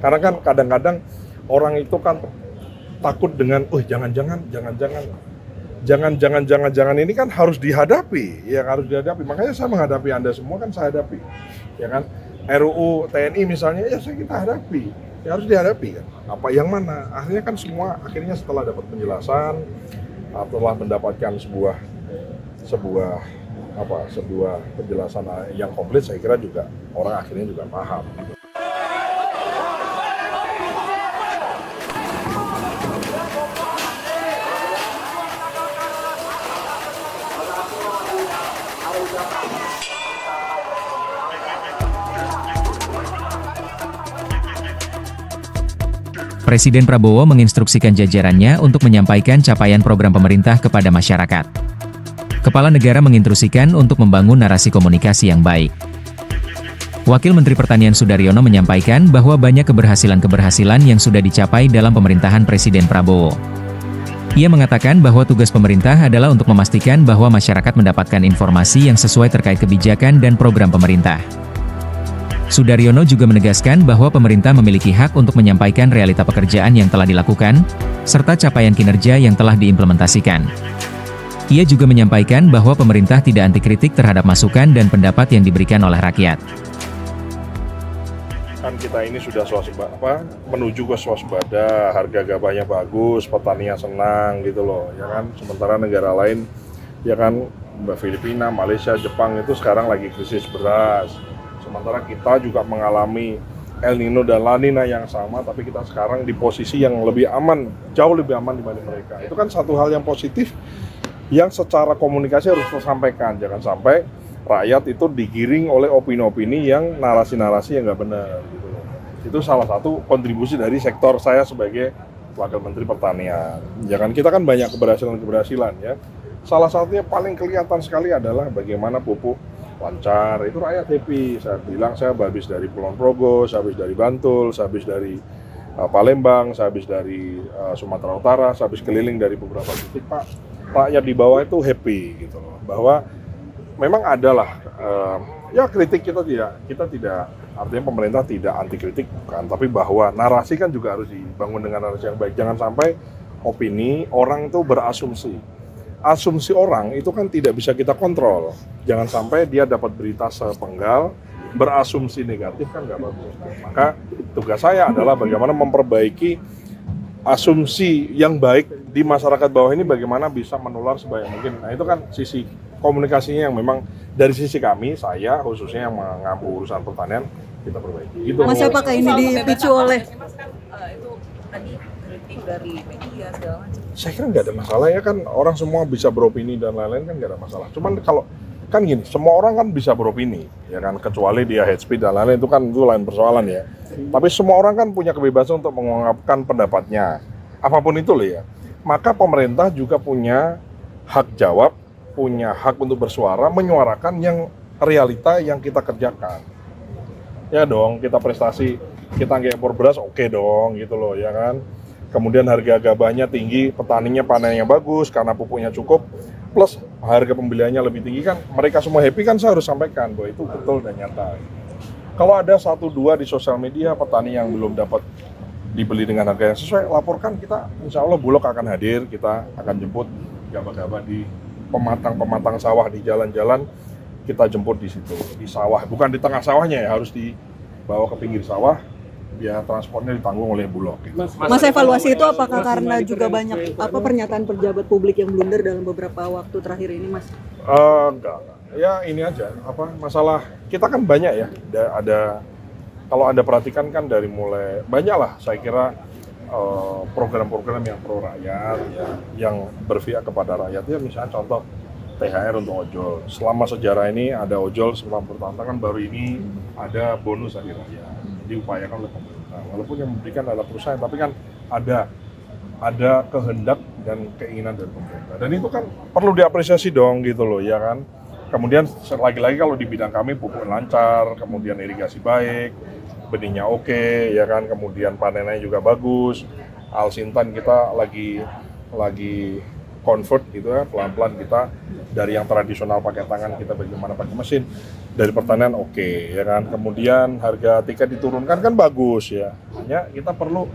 Karena kan kadang-kadang orang itu kan takut dengan, jangan ini kan harus dihadapi, ya harus dihadapi. Makanya saya menghadapi Anda semua kan saya hadapi, ya kan. RUU TNI misalnya, ya kita hadapi, ya harus dihadapi kan. Apa yang mana? Akhirnya kan semua setelah dapat penjelasan, setelah mendapatkan sebuah penjelasan yang komplit, saya kira juga orang akhirnya juga paham. Presiden Prabowo menginstruksikan jajarannya untuk menyampaikan capaian program pemerintah kepada masyarakat. Kepala negara menginstruksikan untuk membangun narasi komunikasi yang baik. Wakil Menteri Pertanian Sudaryono menyampaikan bahwa banyak keberhasilan yang sudah dicapai dalam pemerintahan Presiden Prabowo. Ia mengatakan bahwa tugas pemerintah adalah untuk memastikan bahwa masyarakat mendapatkan informasi yang sesuai terkait kebijakan dan program pemerintah. Sudaryono juga menegaskan bahwa pemerintah memiliki hak untuk menyampaikan realita pekerjaan yang telah dilakukan, serta capaian kinerja yang telah diimplementasikan. Ia juga menyampaikan bahwa pemerintah tidak anti kritik terhadap masukan dan pendapat yang diberikan oleh rakyat. Kan kita ini sudah menuju ke swasembada, harga gabahnya bagus, petaninya senang gitu loh, ya kan. Sementara negara lain, ya kan, Filipina, Malaysia, Jepang itu sekarang lagi krisis beras. Sementara kita juga mengalami El Nino dan La Nina yang sama, tapi kita sekarang di posisi yang lebih aman, jauh lebih aman dibanding mereka. Itu kan satu hal yang positif yang secara komunikasi harus tersampaikan. Jangan sampai rakyat itu digiring oleh opini-opini yang narasi-narasi yang nggak benar. Gitu. Itu salah satu kontribusi dari sektor saya sebagai Wakil Menteri Pertanian. Jangan kita kan banyak keberhasilan ya. Salah satunya paling kelihatan sekali adalah bagaimana pupuk lancar, itu rakyat happy. Saya bilang saya habis dari Kulon Progo, saya habis dari Bantul, saya habis dari Palembang, saya habis dari Sumatera Utara, saya habis keliling dari beberapa titik, Pak. Rakyat di bawah itu happy gitu loh, bahwa memang adalah ya kritik kita tidak artinya pemerintah tidak anti kritik bukan, tapi bahwa narasi kan juga harus dibangun dengan narasi yang baik. Jangan sampai opini orang itu berasumsi. Asumsi orang itu kan tidak bisa kita kontrol. Jangan sampai dia dapat berita sepenggal, berasumsi negatif kan nggak bagus. Maka tugas saya adalah bagaimana memperbaiki asumsi yang baik di masyarakat bawah ini, bagaimana bisa menular sebanyak mungkin. Nah itu kan sisi komunikasinya yang memang dari sisi kami, saya khususnya yang mengampu urusan pertanian, kita perbaiki. Gitu. Mas, apakah ini dipicu oleh? Itu tadi kritik dari media segala macam. Saya kira nggak ada masalah ya kan, orang semua bisa beropini dan lain-lain kan nggak ada masalah. Cuman kalau kan gini, semua orang kan bisa beropini ya kan, kecuali dia hate speech dan lain-lain, itu lain persoalan ya. Tapi semua orang kan punya kebebasan untuk mengungkapkan pendapatnya, apapun itu loh ya. Maka pemerintah juga punya hak jawab, punya hak untuk bersuara, menyuarakan yang realita yang kita kerjakan. Ya dong, kita prestasi, kita ngimpor beras oke dong gitu loh ya kan. Kemudian harga gabahnya tinggi, petaninya panennya bagus karena pupuknya cukup, plus harga pembeliannya lebih tinggi kan, mereka semua happy kan, saya harus sampaikan bahwa itu betul dan nyata. Kalau ada 1-2 di sosial media petani yang belum dapat dibeli dengan harga yang sesuai, laporkan, kita insya Allah Bulog akan hadir, kita akan jemput gabah-gabah di pematang sawah, di jalan-jalan, kita jemput di situ, di sawah, bukan di tengah sawahnya ya, harus dibawa ke pinggir sawah, biaya transportnya ditanggung oleh Bulog. Mas, evaluasi itu apakah karena juga banyak pernyataan pejabat publik yang blunder dalam beberapa waktu terakhir ini, Mas? Enggak. Ya ini aja, masalah kita kan banyak ya, ada kalau Anda perhatikan kan dari mulai banyak lah, saya kira program-program yang pro rakyat ya, yang berpihak kepada rakyat ya, misalnya contoh THR untuk ojol. Selama sejarah ini ada ojol selama bertahun-tahun, kan baru ini ada bonus hari raya. Diupayakan oleh pemerintah, walaupun yang memberikan adalah perusahaan, tapi kan ada kehendak dan keinginan dari pemerintah, dan itu kan perlu diapresiasi dong gitu loh ya kan. Kemudian lagi-lagi kalau di bidang kami pupuk lancar, kemudian irigasi baik, benihnya oke ya kan, kemudian panennya juga bagus. Alsintan kita lagi convert gitu ya, pelan-pelan kita dari yang tradisional pakai tangan kita bagaimana pakai mesin, dari pertanian oke, ya kan. Kemudian harga tiket diturunkan kan bagus ya. Hanya kita perlu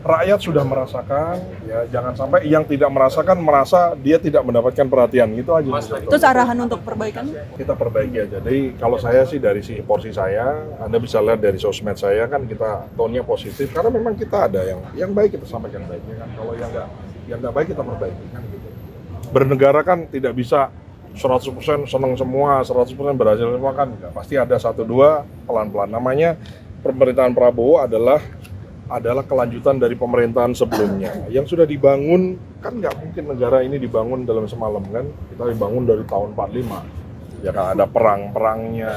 rakyat sudah merasakan, ya jangan sampai yang tidak merasakan merasa dia tidak mendapatkan perhatian, gitu aja. Terus arahan untuk perbaikan? Kita perbaiki aja. Jadi kalau saya sih dari sisi porsi saya, Anda bisa lihat dari sosmed saya kan kita tone-nya positif karena memang kita ada yang baik kita sampaikan baiknya kan. Kalau yang nggak baik kita perbaiki kan gitu. Bernegara kan tidak bisa 100% senang semua, 100% berhasil semua kan enggak. Pasti ada 1-2 pelan-pelan. Namanya pemerintahan Prabowo adalah kelanjutan dari pemerintahan sebelumnya yang sudah dibangun. Kan nggak mungkin negara ini dibangun dalam semalam kan, kita dibangun dari tahun 45 ya kan, ada perang-perangnya,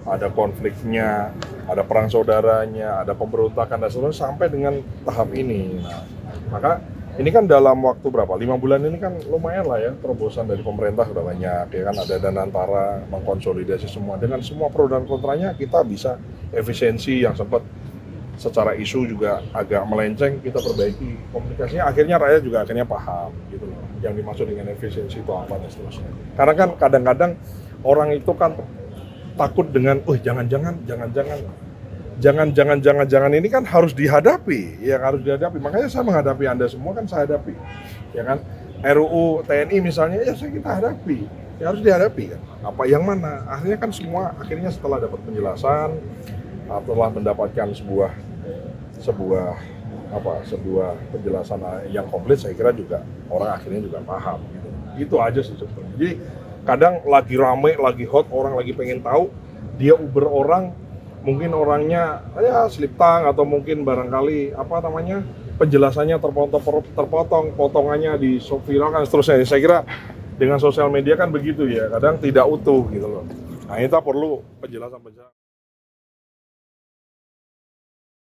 ada konfliknya, ada perang saudaranya, ada pemberontakan dan seterusnya sampai dengan tahap ini. Nah, maka ini kan dalam waktu berapa, 5 bulan ini kan lumayan lah ya, terobosan dari pemerintah sudah banyak ya kan, ada Danantara mengkonsolidasi semua, dengan semua pro dan kontranya kita bisa efisiensi yang sempat secara isu juga agak melenceng, kita perbaiki komunikasinya, akhirnya rakyat juga akhirnya paham gitu loh, yang dimaksud dengan efisiensi itu apa dan seterusnya. Karena kan kadang-kadang orang itu kan takut dengan, jangan ini kan harus dihadapi, ya harus dihadapi. Makanya saya menghadapi Anda semua kan saya hadapi, ya kan. RUU TNI misalnya, ya kita hadapi, ya harus dihadapi kan. Apa yang mana? Akhirnya kan semua, akhirnya setelah dapat penjelasan, setelah mendapatkan sebuah penjelasan yang komplit, saya kira juga orang akhirnya juga paham gitu. Itu aja sih sebetulnya. Jadi kadang lagi rame, lagi hot, orang lagi pengen tahu, dia Uber orang, mungkin orangnya ya slip tang atau mungkin barangkali penjelasannya terpotong, potongannya di viralkan seterusnya. Saya kira dengan sosial media kan begitu ya, kadang tidak utuh gitu loh. Nah, kita perlu penjelasan.